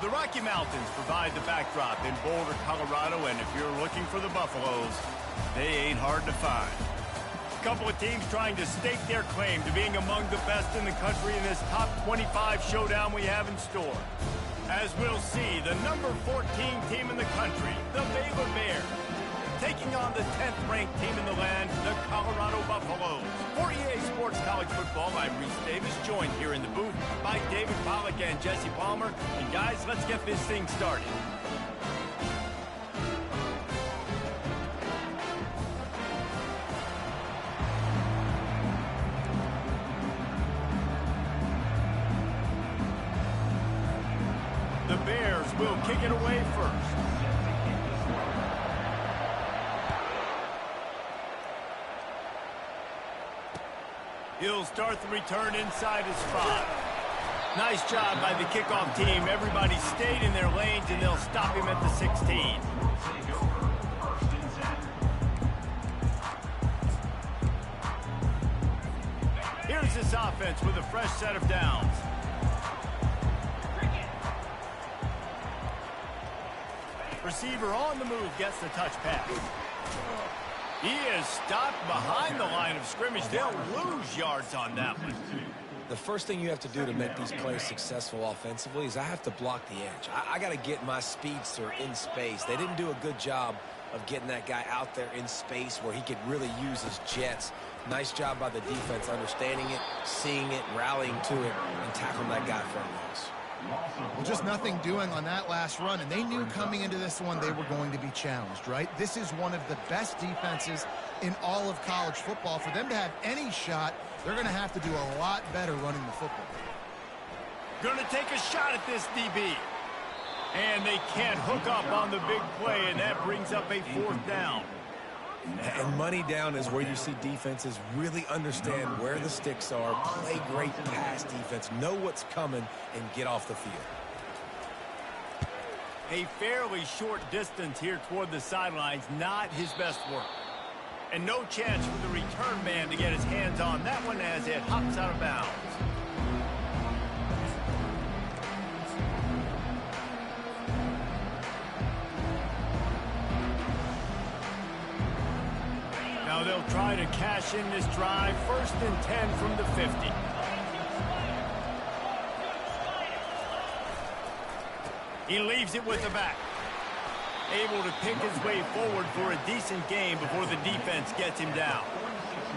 The Rocky Mountains provide the backdrop in Boulder, Colorado, and if you're looking for the Buffaloes, they ain't hard to find. A couple of teams trying to stake their claim to being among the best in the country in this top 25 showdown we have in store. As we'll see, the number 14 team in the country, the Baylor Bears, taking on the 10th-ranked team in the land, the Colorado Buffaloes. For EA Sports College Football, I'm Reese Davis, joined here in the booth by David Pollack and Jesse Palmer. And guys, let's get this thing started. The Bears will kick it away first. He'll start the return inside his 5. Nice job by the kickoff team. Everybody stayed in their lanes, and they'll stop him at the 16. Here's this offense with a fresh set of downs. Receiver on the move gets the touch pass. He is stopped behind the line of scrimmage. They'll lose yards on that one. The first thing you have to do to make these plays successful offensively is I have to block the edge. I got to get my speedster in space. They didn't do a good job of getting that guy out there in space where he could really use his jets. Nice job by the defense understanding it, seeing it, rallying to it, and tackling that guy for a loss. Well, just nothing doing on that last run, and they knew coming into this one they were going to be challenged, right? This is one of the best defenses in all of college football. For them to have any shot, they're going to have to do a lot better running the football. Going to take a shot at this DB. And they can't hook up on the big play, and that brings up a 4th down. And money down is where you see defenses really understand where the sticks are, play great pass defense, know what's coming, and get off the field. A fairly short distance here toward the sidelines, not his best work. And no chance for the return man to get his hands on that one as it hops out of bounds. Now they'll try to cash in this drive. 1st and 10 from the 50. He leaves it with the back. Able to pick his way forward for a decent game before the defense gets him down.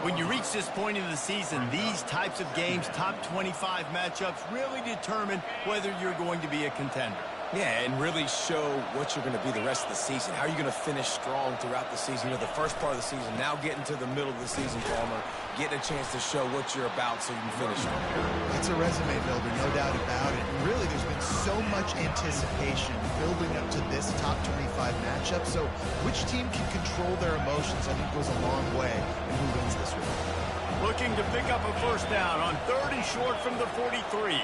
When you reach this point in the season, these types of games, top 25 matchups, really determine whether you're going to be a contender. Yeah, and really show what you're going to be the rest of the season. How are you going to finish strong throughout the season? You know, the first part of the season, now getting to the middle of the season, Palmer, getting a chance to show what you're about so you can finish strong. It's a resume builder, no doubt about it. And really, there's been so much anticipation building up to this top 25 matchup. So which team can control their emotions, I think, goes a long way in who wins this one. Looking to pick up a 1st down on 3rd and short from the 43.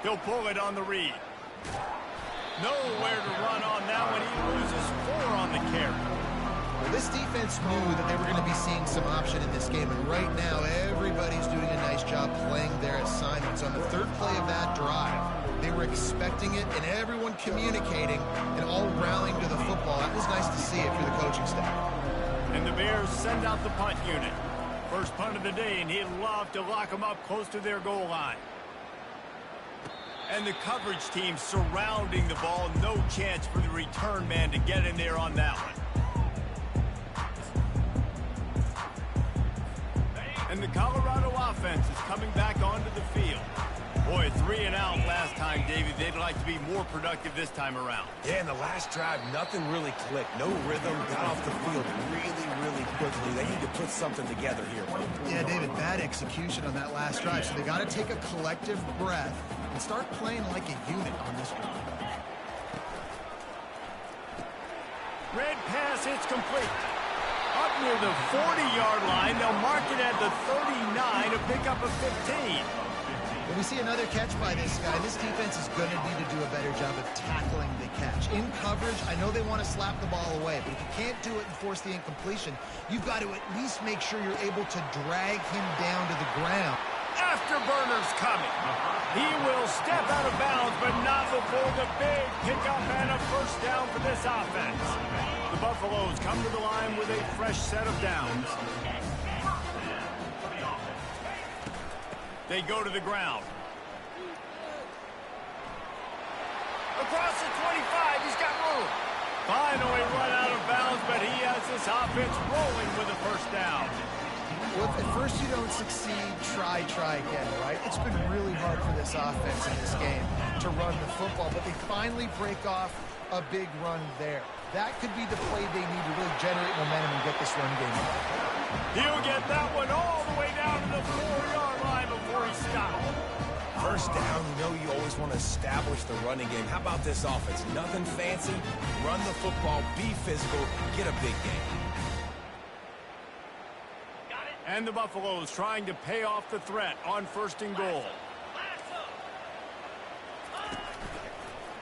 He'll pull it on the read. Nowhere to run on that one. He loses 4 on the carry. Well, this defense knew that they were going to be seeing some option in this game, and right now everybody's doing a nice job playing their assignments. On the 3rd play of that drive, they were expecting it, and everyone communicating and all rallying to the football. That was nice to see if you're the coaching staff. And the Bears send out the punt unit. First punt of the day, and he'd love to lock them up close to their goal line. And the coverage team surrounding the ball. No chance for the return man to get in there on that one. And the Colorado offense is coming back onto the field. Boy, 3 and out last time, David. They'd like to be more productive this time around. Yeah, in the last drive, nothing really clicked. No rhythm, got off the field really quickly. They need to put something together here. Yeah, David, bad execution on that last drive. So they got to take a collective breath and start playing like a unit on this drive. Red pass, it's complete. Up near the 40-yard line, they'll mark it at the 39 to pick up a 15. When we see another catch by this guy, this defense is going to need to do a better job of tackling the catch. In coverage, I know they want to slap the ball away, but if you can't do it and force the incompletion, you've got to at least make sure you're able to drag him down to the ground Afterburner's coming. He will step out of bounds, but not before the big pickup and a first down for this offense. The Buffaloes come to the line with a fresh set of downs. They go to the ground. Across the 25, he's got room. Finally run out of bounds, but he has this offense rolling with a first down. Well, if at first you don't succeed, try again, right? It's been really hard for this offense in this game to run the football, but they finally break off a big run there. That could be the play they need to really generate momentum and get this run game going. He'll get that one all the way down to the 4-yard line before he stops. First down, you know you always want to establish the running game. How about this offense? Nothing fancy. Run the football, be physical, get a big game. And the Buffaloes trying to pay off the threat on 1st and goal.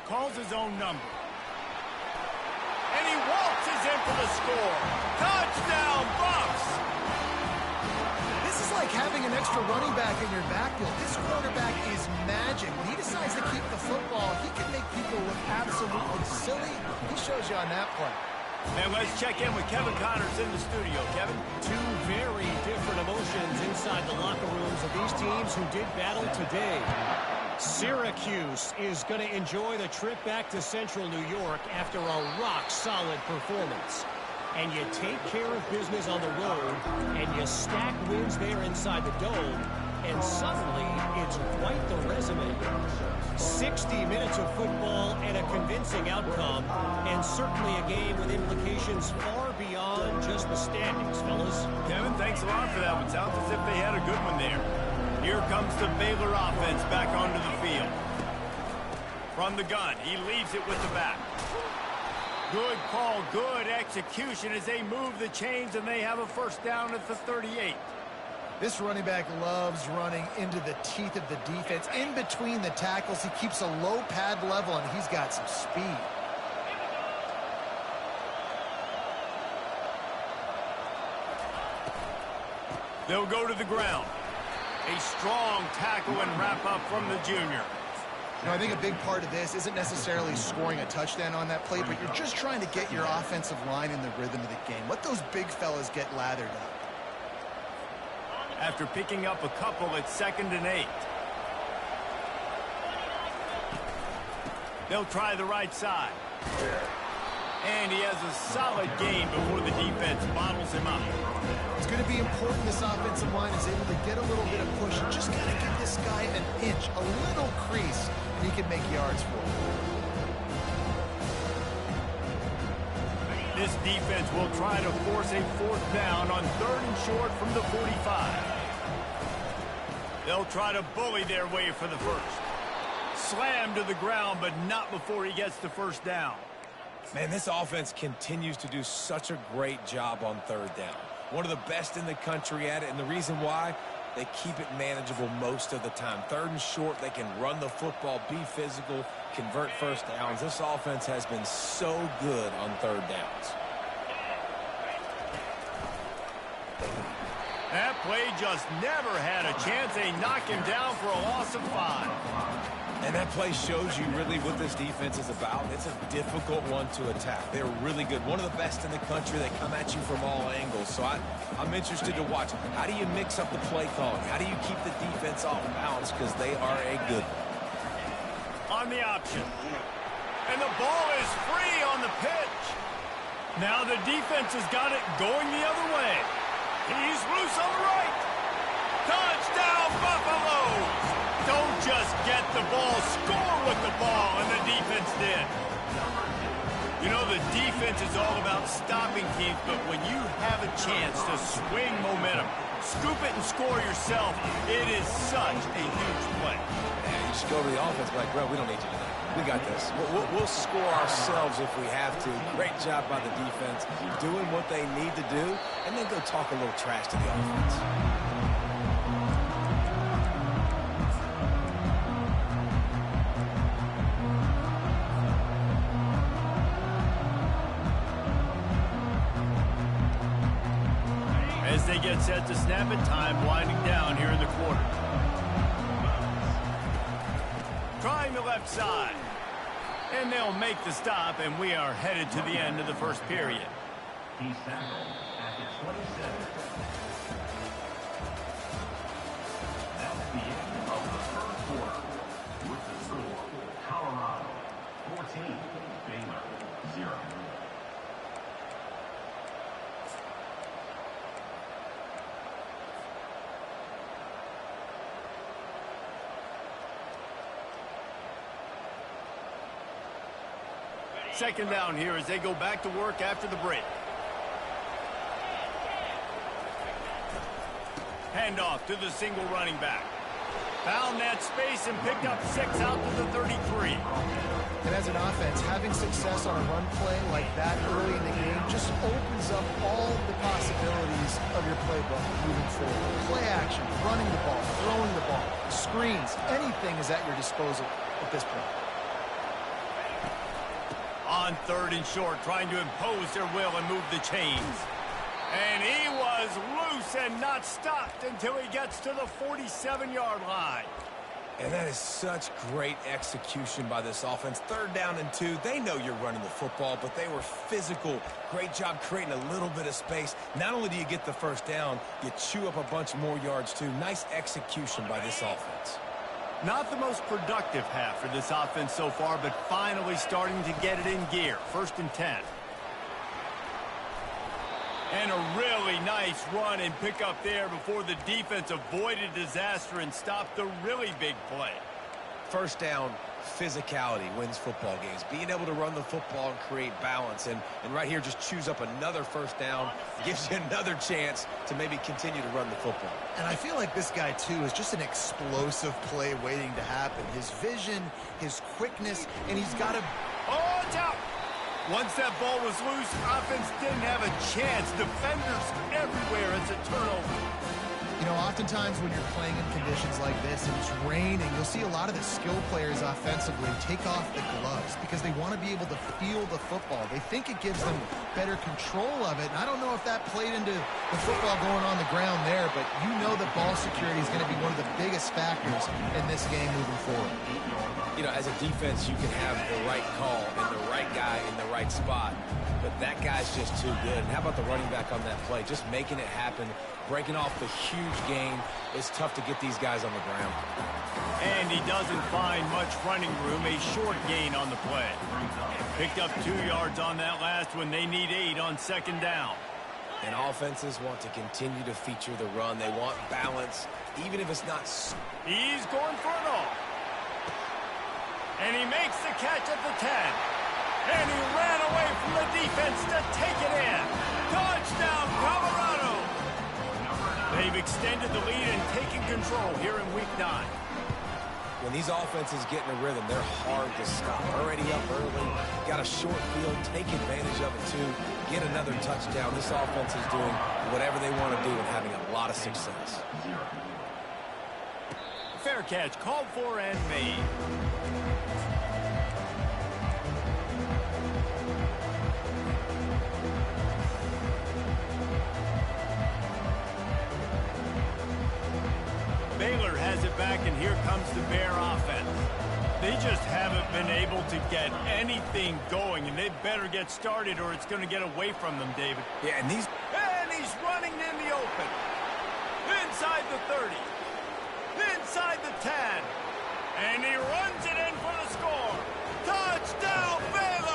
Calls his own number. And he waltzes in for the score. Touchdown, Buffs! This is like having an extra running back in your backfield. This quarterback is magic. When he decides to keep the football, he can make people look absolutely silly. He shows you on that play. And let's check in with Kevin Connors in the studio. Kevin? Two very different emotions inside the locker rooms of these teams who did battle today. Syracuse is going to enjoy the trip back to Central New York after a rock-solid performance. And you take care of business on the road, and you stack wins there inside the Dome, and suddenly it's quite the resume. 60 minutes of football and a convincing outcome, and certainly a game with implications far beyond just the standings, fellas. Kevin, thanks a lot for that one. Sounds as if they had a good one there. Here comes the Baylor offense back onto the field. From the gun, he leaves it with the back. Good call, good execution as they move the chains, and they have a first down at the 38. This running back loves running into the teeth of the defense. In between the tackles, he keeps a low pad level, and he's got some speed. They'll go to the ground. A strong tackle and wrap up from the junior. You know, I think a big part of this isn't necessarily scoring a touchdown on that play, but you're just trying to get your offensive line in the rhythm of the game. Let those big fellas get lathered up. After picking up a couple at 2nd and 8. They'll try the right side. And he has a solid gain before the defense bottles him up. It's going to be important this offensive line is able to get a little bit of push. You just got to give this guy an inch, a little crease, and he can make yards for you. This defense will try to force a 4th down on 3rd and short from the 45. They'll try to bully their way for the first. Slam to the ground, but not before he gets the first down. Man, this offense continues to do such a great job on 3rd down. One of the best in the country at it, and the reason why, they keep it manageable most of the time. 3rd and short, they can run the football, be physical, convert first downs. This offense has been so good on 3rd downs. That play just never had a chance. They knock him down for a loss of 5. And that play shows you really what this defense is about. It's a difficult one to attack. They're really good. One of the best in the country. They come at you from all angles. So I'm interested to watch. How do you mix up the play calling? How do you keep the defense off balance? Because they are a good one. On the option. And the ball is free on the pitch. Now the defense has got it going the other way. He's loose on the right. Touchdown, Buffaloes! Don't just get the ball, score with the ball, and the defense did. You know, the defense is all about stopping teams, but when you have a chance to swing momentum, scoop it and score yourself, it is such a huge play. Man, you just go to the offense like, bro, we don't need you today. We got this. We'll score ourselves if we have to. Great job by the defense, doing what they need to do, and then go talk a little trash to the offense. As they get set to snap it, time winding down here in the quarter. trying the left side. And they'll make the stop, and we are headed to the end of the first period. He's tackled at the 27. That's the end of the first quarter. With the score, Colorado 14, Baylor 0. Second down here as they go back to work after the break. Handoff to the single running back. Found that space and picked up 6 out to the 33. And as an offense, having success on a run play like that early in the game just opens up all the possibilities of your playbook moving forward. Play action, running the ball, throwing the ball, screens, anything is at your disposal at this point. On third and short, trying to impose their will and move the chains. And he was loose and not stopped until he gets to the 47-yard line. And that is such great execution by this offense. Third down and 2. They know you're running the football, but they were physical. Great job creating a little bit of space. Not only do you get the first down, you chew up a bunch more yards too. Nice execution by this offense. Not the most productive half for this offense so far, but finally starting to get it in gear. 1st and 10. And a really nice run and pick up there before the defense avoided disaster and stopped the really big play. First down, physicality wins football games. Being able to run the football and create balance. And right here, just choose up another first down. Gives you another chance to maybe continue to run the football. And I feel like this guy, too, is just an explosive play waiting to happen. His vision, his quickness, and he's got to... Oh, it's out! Once that ball was loose, offense didn't have a chance. Defenders everywhere. It's a turnover. You know, oftentimes when you're playing in conditions like this and it's raining, you'll see a lot of the skill players offensively take off the gloves because they want to be able to feel the football. They think it gives them better control of it. And I don't know if that played into the football going on the ground there, but you know that ball security is going to be one of the biggest factors in this game moving forward. You know, as a defense, you can have the right call and the right guy in the right spot, but that guy's just too good. And how about the running back on that play? Just making it happen, breaking off the huge gain. It's tough to get these guys on the ground. And he doesn't find much running room, a short gain on the play. Picked up 2 yards on that last one. They need 8 on 2nd down. And offenses want to continue to feature the run. They want balance, even if it's not... He's going for it all. And he makes the catch at the 10. And he ran away from the defense to take it in. Touchdown, Colorado! They've extended the lead and taken control here in Week 9. When these offenses get in a rhythm, they're hard to stop. Already up early, got a short field, take advantage of it too, get another touchdown. This offense is doing whatever they want to do and having a lot of success. Fair catch called for and made. Baylor has it back, and here comes the Bear offense. They just haven't been able to get anything going, and they better get started or it's going to get away from them, David. Yeah, and he's running in the open. Inside the 30. Inside the 10. And he runs it in for the score. Touchdown, Baylor!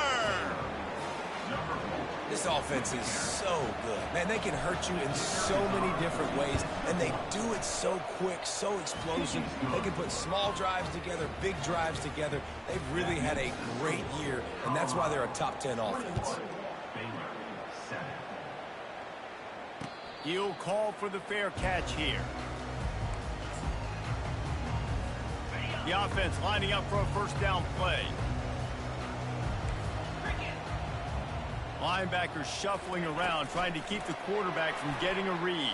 This offense is so good. Man, they can hurt you in so many different ways, and they do it so quick, so explosive. They can put small drives together, big drives together. They've really had a great year, and that's why they're a top 10 offense. He'll call for the fair catch here. The offense lining up for a first down play. Linebackers shuffling around, trying to keep the quarterback from getting a read.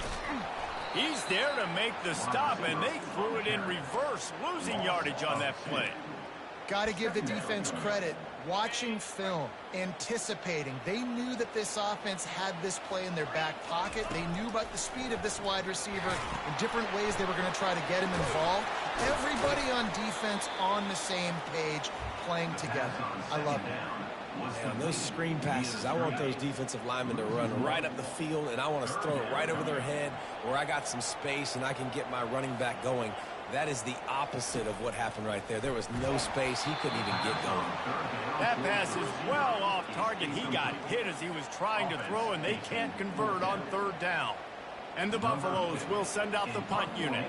He's there to make the stop, and they threw it in reverse, losing yardage on that play. Got to give the defense credit. Watching film, anticipating. They knew that this offense had this play in their back pocket. They knew about the speed of this wide receiver in different ways they were going to try to get him involved. Everybody on defense on the same page, playing together. I love it. Man, on those screen passes, I want those defensive linemen to run right up the field, and I want to throw it right over their head where I got some space and I can get my running back going. That is the opposite of what happened right there. There was no space. He couldn't even get going. That pass is well off target. He got hit as he was trying to throw, and they can't convert on third down. And the Buffaloes will send out the punt unit.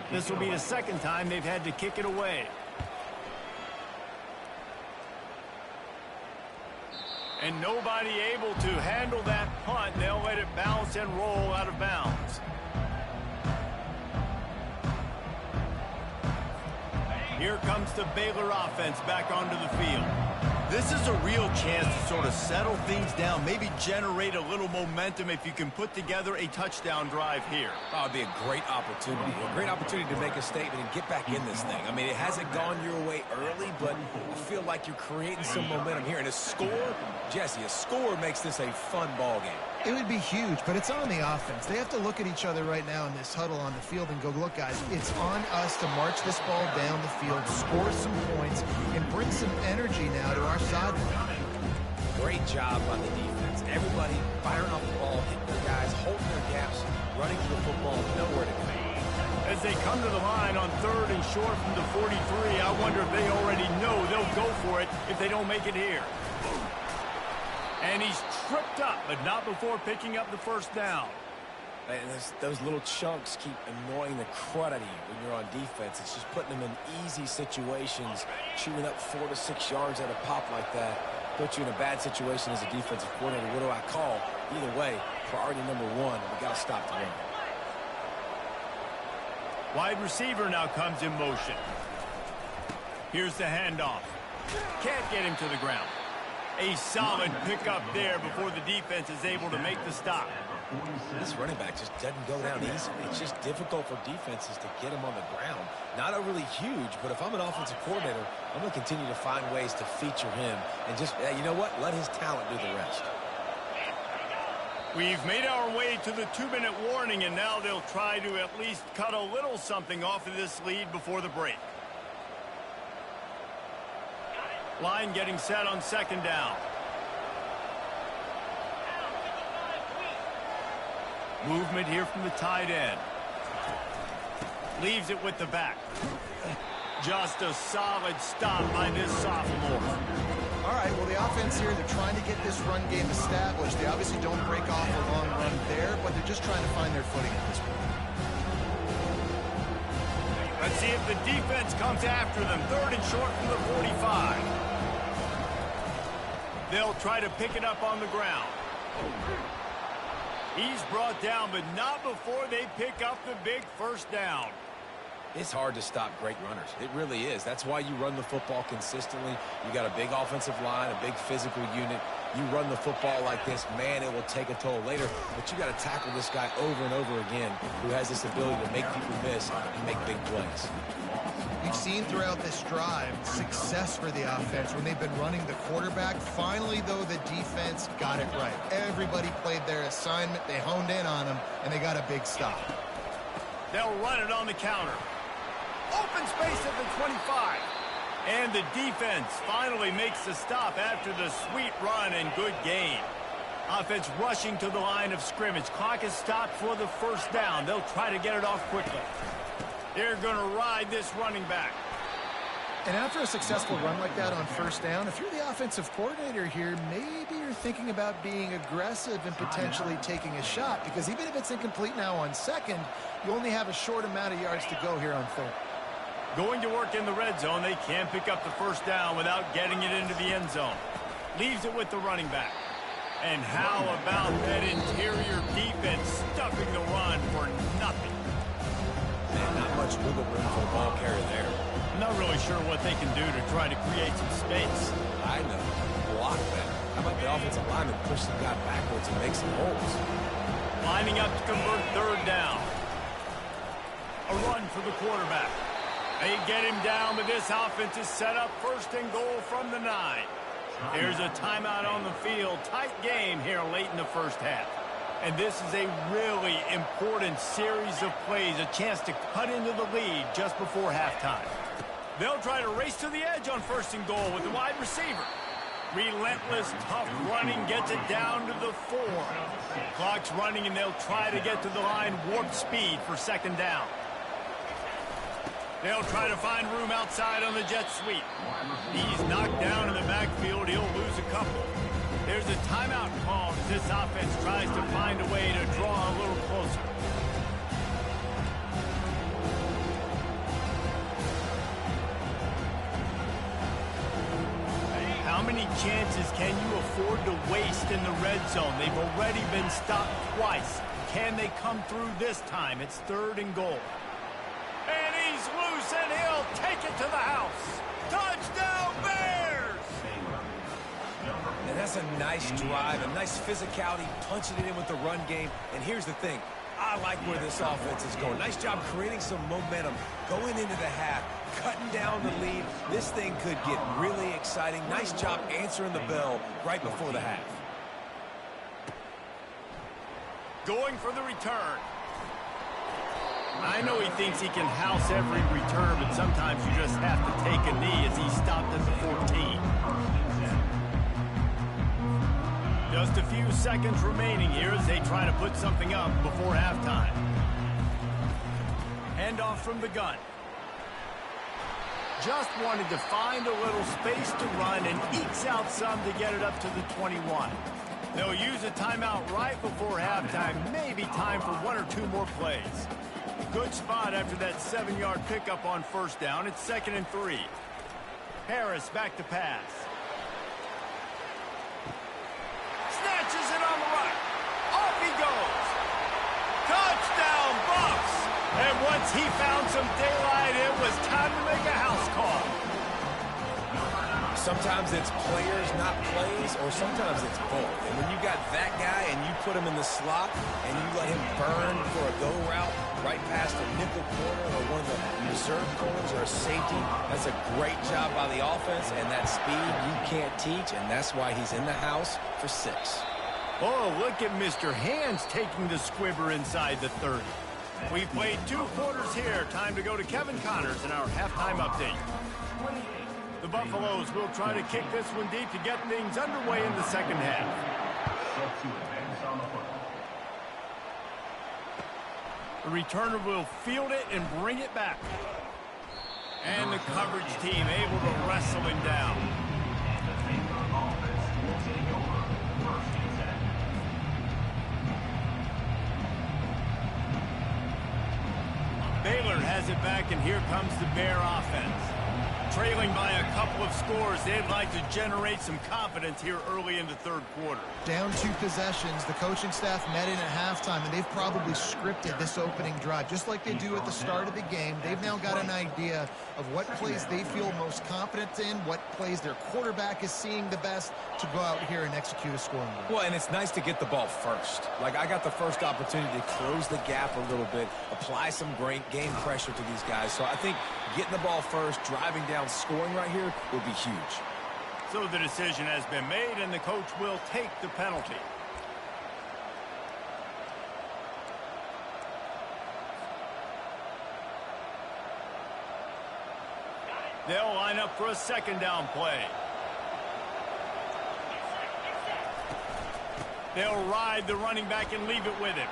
This will be the second time they've had to kick it away. And nobody able to handle that punt. They'll let it bounce and roll out of bounds. Here comes the Baylor offense back onto the field. This is a real chance to sort of settle things down, maybe generate a little momentum if you can put together a touchdown drive here. Oh, it'd be a great opportunity to make a statement and get back in this thing. I mean, it hasn't gone your way early, but I feel like you're creating some momentum here. And a score, Jesse, a score makes this a fun ball game. It would be huge, but it's on the offense. They have to look at each other right now in this huddle on the field and go, look, guys, it's on us to march this ball down the field, score some points, and bring some energy now to our sideline. Great job by the defense. Everybody firing off the ball, hitting their guys, holding their gaps, running to the football, nowhere to go. As they come to the line on third and short from the 43, I wonder if they already know they'll go for it if they don't make it here. And he's tripped up, but not before picking up the first down. And those little chunks keep annoying the crud out of you when you're on defense. It's just putting them in easy situations, chewing up 4 to 6 yards at a pop like that. Put you in a bad situation as a defensive coordinator. What do I call? Either way, priority number one, we got to stop the run. Wide receiver now comes in motion. Here's the handoff. Can't get him to the ground. A solid pickup there before the defense is able to make the stop. This running back just doesn't go down easily. It's just difficult for defenses to get him on the ground. Not overly huge, but if I'm an offensive coordinator, I'm going to continue to find ways to feature him and just, you know what, let his talent do the rest. We've made our way to the 2-minute warning, and now they'll try to at least cut a little something off of this lead before the break. Line getting set on second down. Movement here from the tight end. Leaves it with the back. Just a solid stop by this sophomore. All right, well, the offense here, they're trying to get this run game established. They obviously don't break off a long run there, but they're just trying to find their footing at this point. Let's see if the defense comes after them. Third and short from the 45. They'll try to pick it up on the ground. He's brought down, but not before they pick up the big first down. It's hard to stop great runners. It really is. That's why you run the football consistently. You got a big offensive line, a big physical unit. You run the football like this, man, it will take a toll later. But you got to tackle this guy over and over again who has this ability to make people miss and make big plays. We've seen throughout this drive success for the offense when they've been running the quarterback. Finally, though, the defense got it right. Everybody played their assignment. They honed in on them, and they got a big stop. They'll run it on the counter. Open space at the 25. And the defense finally makes the stop after the sweet run and good gain. Offense rushing to the line of scrimmage. Clock is stopped for the first down. They'll try to get it off quickly. They're going to ride this running back. And after a successful run like that on first down, if you're the offensive coordinator here, maybe you're thinking about being aggressive and potentially taking a shot, because even if it's incomplete now on second, you only have a short amount of yards to go here on third. Going to work in the red zone. They can't pick up the first down without getting it into the end zone. Leaves it with the running back. And how about that interior defense stuffing the run for nothing? Man, not much wiggle room for a ball carrier there. I'm not really sure what they can do to try to create some space. I know. Block that. How about the offensive lineman push the guy backwards and make some holes? Lining up to convert third down. A run for the quarterback. They get him down, but this offense is set up 1st and goal from the 9. Here's a timeout on the field. Tight game here late in the first half. And this is a really important series of plays, a chance to cut into the lead just before halftime. They'll try to race to the edge on 1st and goal with the wide receiver. Relentless, tough running gets it down to the 4. Clock's running, and they'll try to get to the line warp speed for 2nd down. They'll try to find room outside on the jet sweep. He's knocked down in the backfield. He'll lose a couple. There's a timeout called as this offense tries to find a way to draw a little closer. How many chances can you afford to waste in the red zone? They've already been stopped twice. Can they come through this time? It's 3rd and goal. And he's loose, and he'll take it to the house. Touchdown, Bears! And that's a nice drive, a nice physicality, punching it in with the run game. And here's the thing. I like where this offense is going. Nice job creating some momentum, going into the half, cutting down the lead. This thing could get really exciting. Nice job answering the bell right before the half. Going for the return. I know he thinks he can house every return, but sometimes you just have to take a knee as he stopped at the 14. Just a few seconds remaining here as they try to put something up before halftime. Handoff from the gun. Just wanted to find a little space to run and ekes out some to get it up to the 21. They'll use a timeout right before halftime. Maybe time for 1 or 2 more plays. Good spot after that 7-yard pickup on 1st down. It's 2nd and 3. Harris back to pass. Snatches it on the right. Off he goes. Touchdown, Buffs. And once he found some daylight, it was time to make a house call. Sometimes it's players, not plays, or sometimes it's both. And when you got that guy and you put him in the slot and you let him burn for a go route right past a nickel corner or one of the reserve corners or a safety, that's a great job by the offense, and that speed you can't teach, and that's why he's in the house for 6. Oh, look at Mr. Hands taking the squibber inside the 30. We've played 2 quarters here. Time to go to Kevin Connors in our halftime update. The Buffaloes will try to kick this one deep to get things underway in the 2nd half. The returner will field it and bring it back. And the coverage team able to wrestle him down. Baylor has it back, and here comes the Bear offense. Trailing by a couple of scores, they'd like to generate some confidence here early in the 3rd quarter. Down 2 possessions, the coaching staff met in at halftime, and they've probably scripted this opening drive. Just like they do at the start of the game, they've now got an idea of what plays they feel most confident in, what plays their quarterback is seeing the best to go out here and execute a scoring drive. Well, and it's nice to get the ball first. Like, I got the first opportunity to close the gap a little bit, apply some great game pressure to these guys. So I think getting the ball first, driving down, scoring right here will be huge. So the decision has been made, and the coach will take the penalty. They'll line up for a 2nd down play. They'll ride the running back and leave it with him.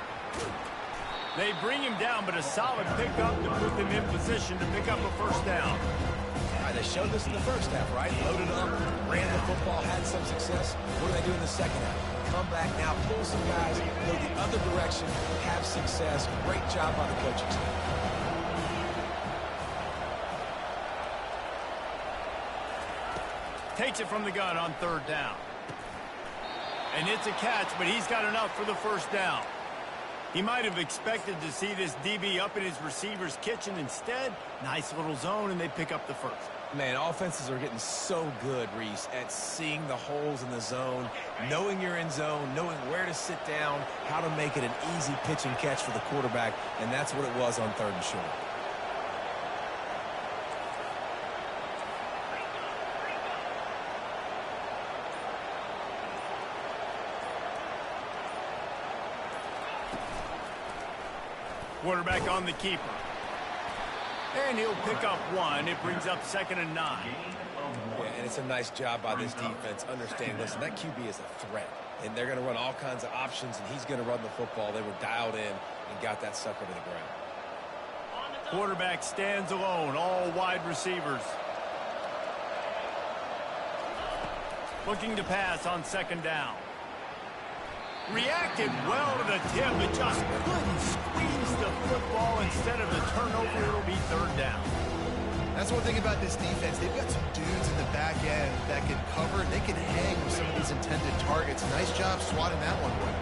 They bring him down, but a solid pickup to put them in position to pick up a 1st down. All right, they showed this in the first half, right? Loaded up, ran the football, had some success. What do they do in the 2nd half? Come back now, pull some guys, go the other direction, have success. Great job by the coaching staff. Takes it from the gun on 3rd down. And it's a catch, but he's got enough for the 1st down. He might have expected to see this DB up in his receiver's kitchen. Instead, nice little zone, and they pick up the 1st. Man, offenses are getting so good, Reese, at seeing the holes in the zone, knowing you're in zone, knowing where to sit down, how to make it an easy pitch and catch for the quarterback, and that's what it was on 3rd and short. Quarterback on the keeper. And he'll pick up one. It brings up 2nd and 9. Yeah, and it's a nice job by this defense understanding, listen, that QB is a threat. And they're going to run all kinds of options, and he's going to run the football. They were dialed in and got that sucker to the ground. Quarterback stands alone, all wide receivers. Looking to pass on 2nd down. Reacted well to the tip, but just couldn't squeeze the football. Instead of the turnover, it'll be 3rd down. That's one thing about this defense. They've got some dudes in the back end that can cover, and they can hang with some of these intended targets. Nice job swatting that one away.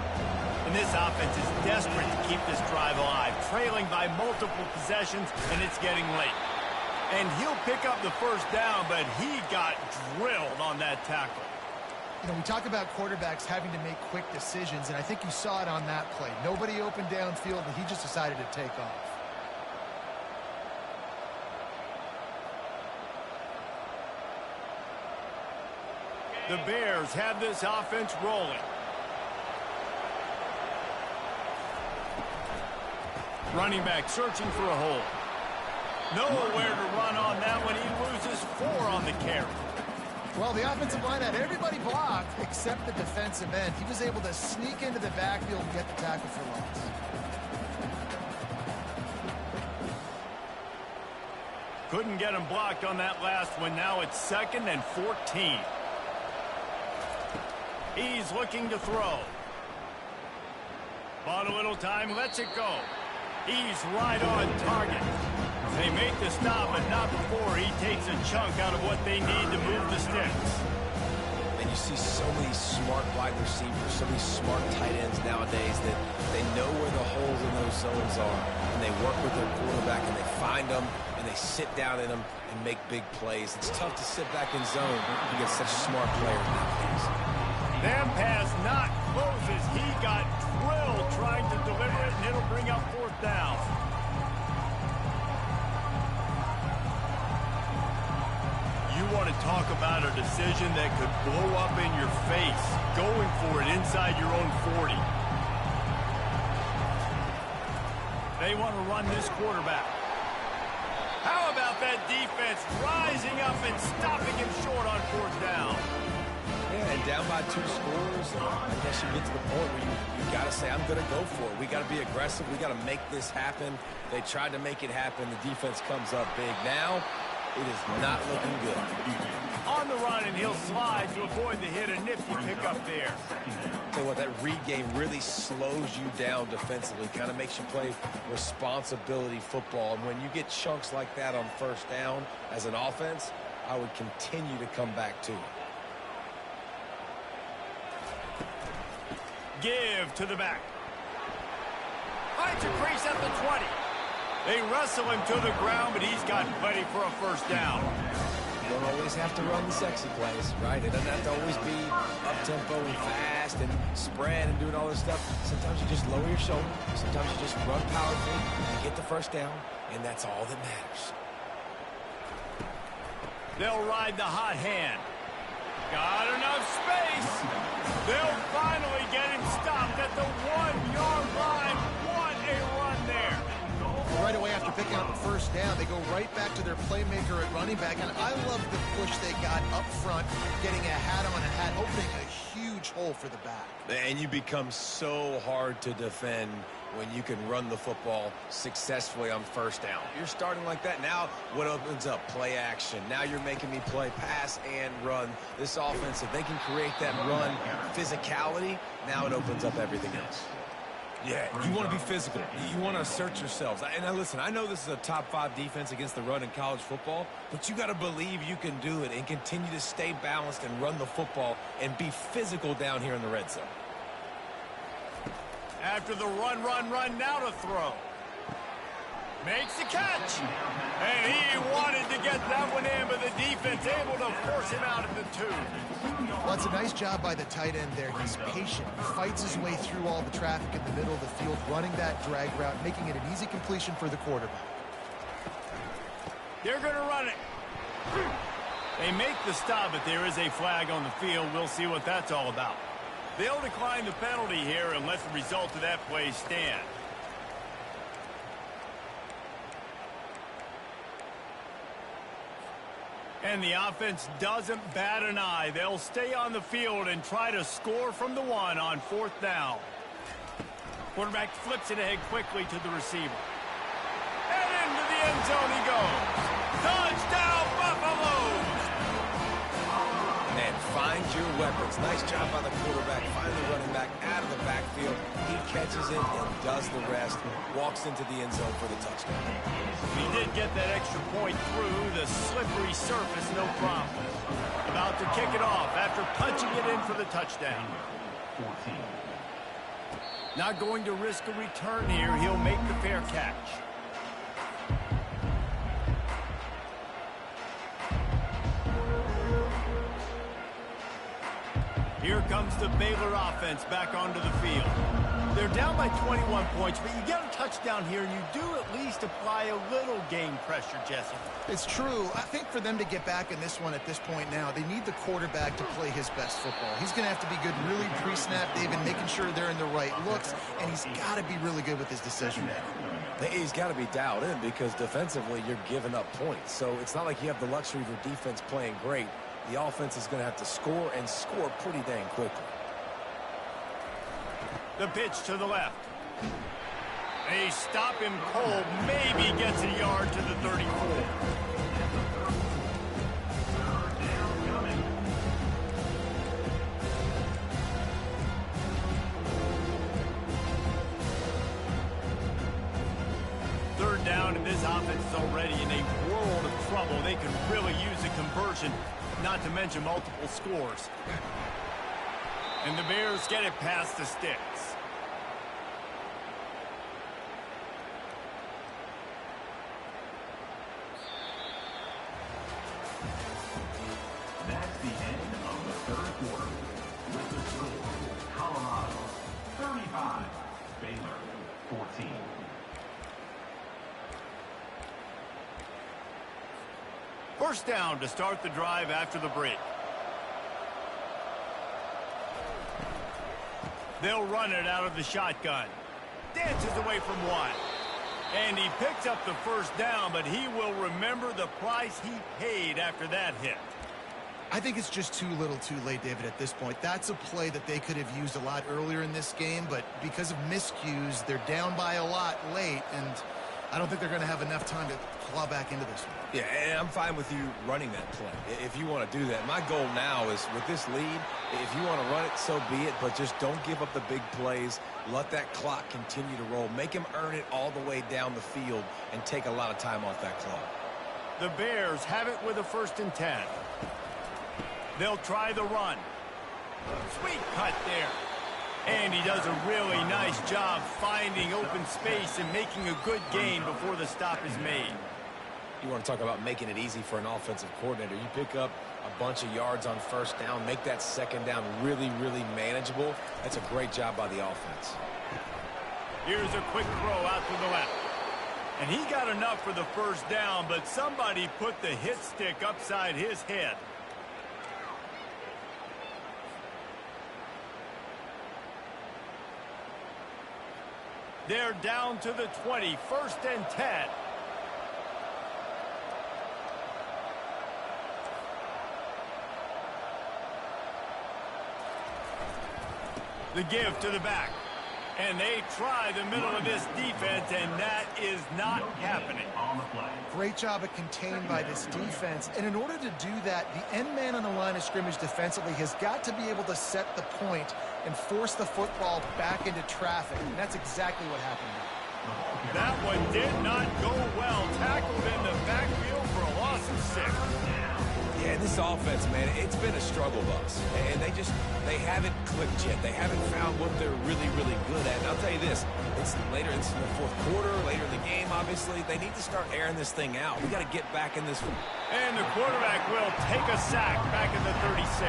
And this offense is desperate to keep this drive alive, trailing by multiple possessions, and it's getting late. And he'll pick up the 1st down, but he got drilled on that tackle. You know, we talk about quarterbacks having to make quick decisions, and I think you saw it on that play. Nobody opened downfield, and he just decided to take off. The Bears have this offense rolling. Running back searching for a hole. Nowhere to run on that one. He loses 4 on the carry. Well, the offensive line had everybody blocked except the defensive end. He was able to sneak into the backfield and get the tackle for loss. Couldn't get him blocked on that last one. Now it's 2nd and 14. He's looking to throw. Bought a little time, lets it go. He's right on target. They make the stop, but not before he takes a chunk out of what they need to move the sticks. And you see so many smart wide receivers, so many smart tight ends nowadays that they know where the holes in those zones are, and they work with their quarterback, and they find them, and they sit down in them and make big plays. It's tough to sit back in zone against such smart players nowadays. That pass not closes. He got drilled trying to deliver it, and it'll bring up 4th down. You want to talk about a decision that could blow up in your face, going for it inside your own 40. They want to run this quarterback. How about that defense rising up and stopping him short on 4th down? Yeah, and down by 2 scores, I guess you get to the point where you got to say, I'm going to go for it. We got to be aggressive. We got to make this happen. They tried to make it happen. The defense comes up big. Now, it is not looking good. On the run, and he'll slide to avoid the hit. A nifty pickup there. Tell you what, that read game really slows you down defensively, kind of makes you play responsibility football. And when you get chunks like that on 1st down as an offense, I would continue to come back to it. Give to the back. Finds a crease at the 20. They wrestle him to the ground, but he's got plenty for a 1st down. You don't always have to run the sexy plays, right? It doesn't have to always be up-tempo and fast and spread and doing all this stuff. Sometimes you just lower your shoulder. Sometimes you just run powerfully and get the 1st down, and that's all that matters. They'll ride the hot hand. Got enough space. They'll finally get him stopped at the 1-yard line. What a run there. Right away after picking up the 1st down, they go right back to their playmaker at running back. And I love the push they got up front, getting a hat on a hat, opening a huge hole for the back. And you become so hard to defend when you can run the football successfully on 1st down. You're starting like that. Now what opens up? Play action. Now you're making me play pass and run. This offense, if they can create that run physicality, now it opens up everything else. Yeah, you want to be physical. You want to assert yourselves. And now listen, I know this is a top 5 defense against the run in college football, but you got to believe you can do it and continue to stay balanced and run the football and be physical down here in the red zone. After the run, now to throw. Makes the catch. And he wanted to get that one in, but the defense able to force him out at the 2. Well, it's a nice job by the tight end there. He's patient. He fights his way through all the traffic in the middle of the field, running that drag route, making it an easy completion for the quarterback. They're going to run it. They make the stop, but there is a flag on the field. We'll see what that's all about. They'll decline the penalty here and let the result of that play stand. And the offense doesn't bat an eye. They'll stay on the field and try to score from the one on 4th down. Quarterback flips it ahead quickly to the receiver. And into the end zone he goes. Touchdown, Buffaloes! Man, find your weapons. Nice job by the quarterback. Find the running back out of the backfield. He catches it and does the rest. Walks into the end zone for the touchdown. He did get that extra point through the slippery surface, no problem. About to kick it off after punching it in for the touchdown. 14. Not going to risk a return here. He'll make the fair catch. Here comes the Baylor offense back onto the field. They're down by 21 points, but you get a touchdown here, and you do at least apply a little game pressure, Jesse. It's true. I think for them to get back in this one at this point now, they need the quarterback to play his best football. He's going to have to be good really pre-snap, David, making sure they're in the right looks, and he's got to be really good with his decision making. He's got to be dialed in because defensively you're giving up points. So it's not like you have the luxury of your defense playing great. The offense is going to have to score and score pretty dang quickly. The pitch to the left. They stop him cold. Maybe gets a yard to the 34. Third down, and this offense is already in a world of trouble. They could really use a conversion, not to mention multiple scores. And the Bears get it past the sticks. That's the end of the 3rd quarter. With the score, Colorado 35, Baylor 14. First down to start the drive after the break. They'll run it out of the shotgun. Dances away from one. And he picks up the first down, but he will remember the price he paid after that hit. I think it's just too little too late, David, at this point. That's a play that they could have used a lot earlier in this game, but because of miscues, they're down by a lot late, and I don't think they're going to have enough time to claw back into this one. Yeah, and I'm fine with you running that play if you want to do that. My goal now is with this lead, if you want to run it, so be it, but just don't give up the big plays. Let that clock continue to roll. Make him earn it all the way down the field and take a lot of time off that clock. The Bears have it with a 1st and 10. They'll try the run. Sweet cut there. And he does a really nice job finding open space and making a good gain before the stop is made. You want to talk about making it easy for an offensive coordinator. You pick up a bunch of yards on 1st down, make that 2nd down really, really manageable. That's a great job by the offense. Here's a quick throw out to the left. And he got enough for the 1st down, but somebody put the hit stick upside his head. They're down to the 20, 1st and 10. The give to the back. And they try the middle of this defense, and that is not happening. On the play. Great job of contained by this defense. And in order to do that, the end man on the line of scrimmage defensively has got to be able to set the point and force the football back into traffic. And that's exactly what happened here. That one did not go well. Tackled in the backfield for a loss of 6. Yeah, this offense, man, it's been a struggle bus. And they haven't clicked yet. They haven't found what they're really, really good at. And I'll tell you this, it's in the 4th quarter, later in the game, obviously. They need to start airing this thing out. We got to get back in this one. And the quarterback will take a sack back in the 36.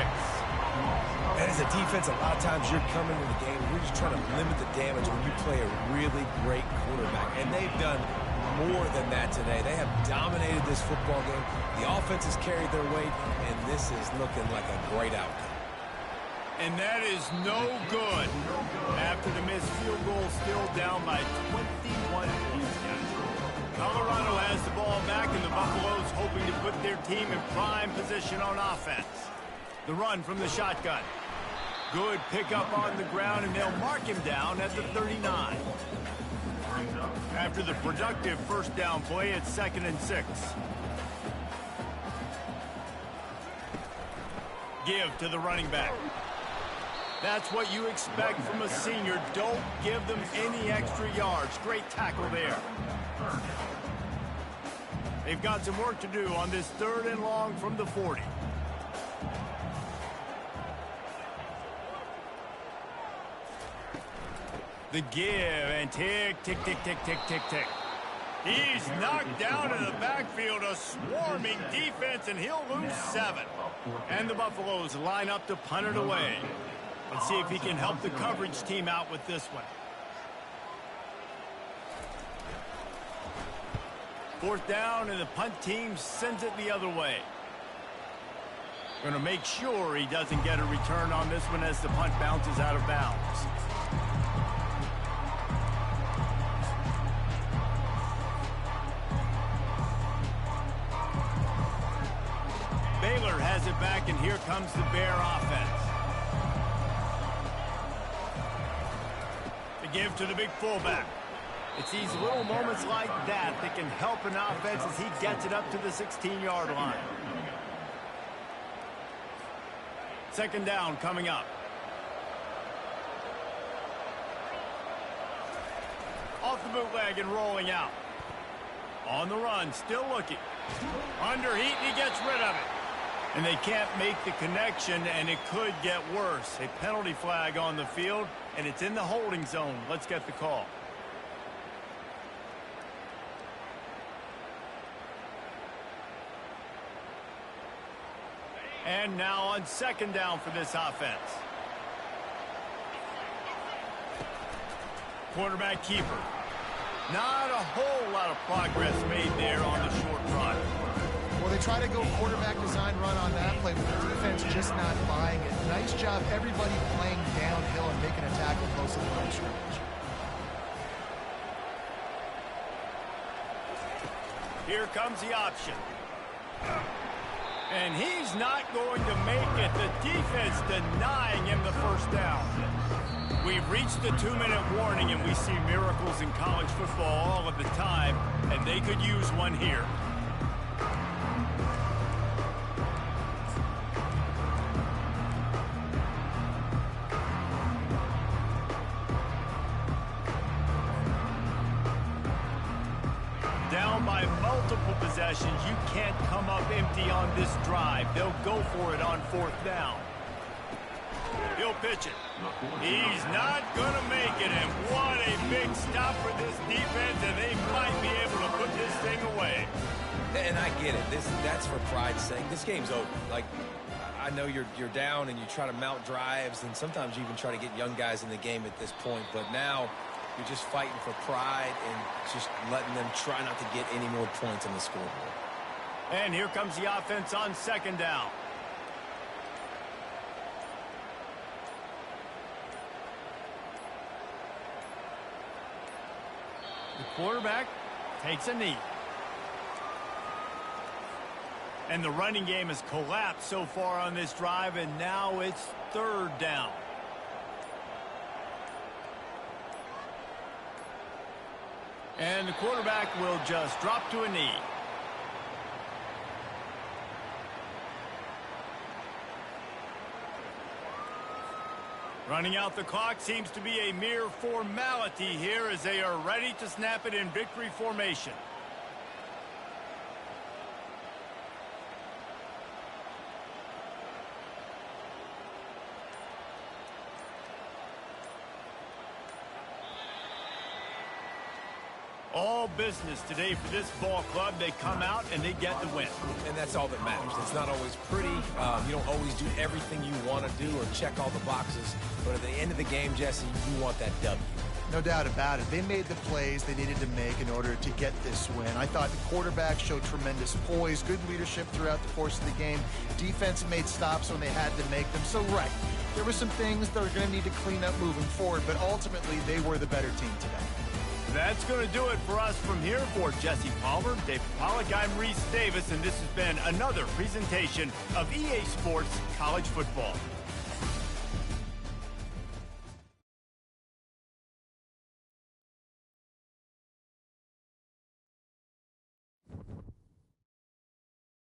And as a defense, a lot of times you're coming to the game, you're just trying to limit the damage when you play a really great quarterback. And they've done more than that today. They have dominated this football game. The offense has carried their weight, and this is looking like a great outcome. And that is no good. After the missed field goal, still down by 21 points. Colorado has the ball back, and the Buffaloes hoping to put their team in prime position on offense. The run from the shotgun. Good pickup on the ground, and they'll mark him down at the 39. After the productive first down play, it's 2nd and 6. Give to the running back. That's what you expect from a senior. Don't give them any extra yards. Great tackle there. They've got some work to do on this 3rd and long from the 40. The give, and tick, tick, tick, tick, tick, tick, tick. He's knocked down in the backfield, a swarming defense, and he'll lose 7. And the Buffaloes line up to punt it away. Let's see if he can help the coverage team out with this one. 4th down, and the punt team sends it the other way. Going to make sure he doesn't get a return on this one as the punt bounces out of bounds. Baylor has it back, and here comes the Bear offense. The give to the big fullback. It's these little moments like that that can help an offense as he gets it up to the 16-yard line. 2nd down coming up. Off the bootleg and rolling out. On the run, still looking. Under heat, and he gets rid of it. And they can't make the connection, and it could get worse. A penalty flag on the field, and it's in the holding zone. Let's get the call. And now on 2nd down for this offense. Quarterback keeper. Not a whole lot of progress made there on the short run. Well, they try to go quarterback design run on that play, but the defense just not buying it. Nice job, everybody playing downhill and making a tackle close to the line of scrimmage. Here comes the option. And he's not going to make it. The defense denying him the first down. We've reached the 2-minute warning, and we see miracles in college football all of the time, and they could use one here. Down by multiple possessions, you can't come up empty on this drive. They'll go for it on 4th down. He'll pitch it. He's not going to make it, and what a big stop for this defense, and they might be able to put this thing away. And I get it. That's for pride's sake. This game's over. Like, I know you're down and you try to mount drives, and sometimes you even try to get young guys in the game at this point, but now you're just fighting for pride and just letting them try not to get any more points on the scoreboard. And here comes the offense on 2nd down. The quarterback takes a knee. And the running game has collapsed so far on this drive, and now it's 3rd down. And the quarterback will just drop to a knee. Running out the clock seems to be a mere formality here as they are ready to snap it in victory formation. All business today for this ball club. They come out and they get the win. And that's all that matters. It's not always pretty. You don't always do everything you want to do or check all the boxes. But at the end of the game, Jesse, you want that W. No doubt about it. They made the plays they needed to make in order to get this win. I thought the quarterback showed tremendous poise, good leadership throughout the course of the game. Defense made stops when they had to make them. So, right, there were some things that are going to need to clean up moving forward, but ultimately they were the better team today. That's going to do it for us from here. For Jesse Palmer, David Pollack, I'm Reese Davis, and this has been another presentation of EA Sports College Football.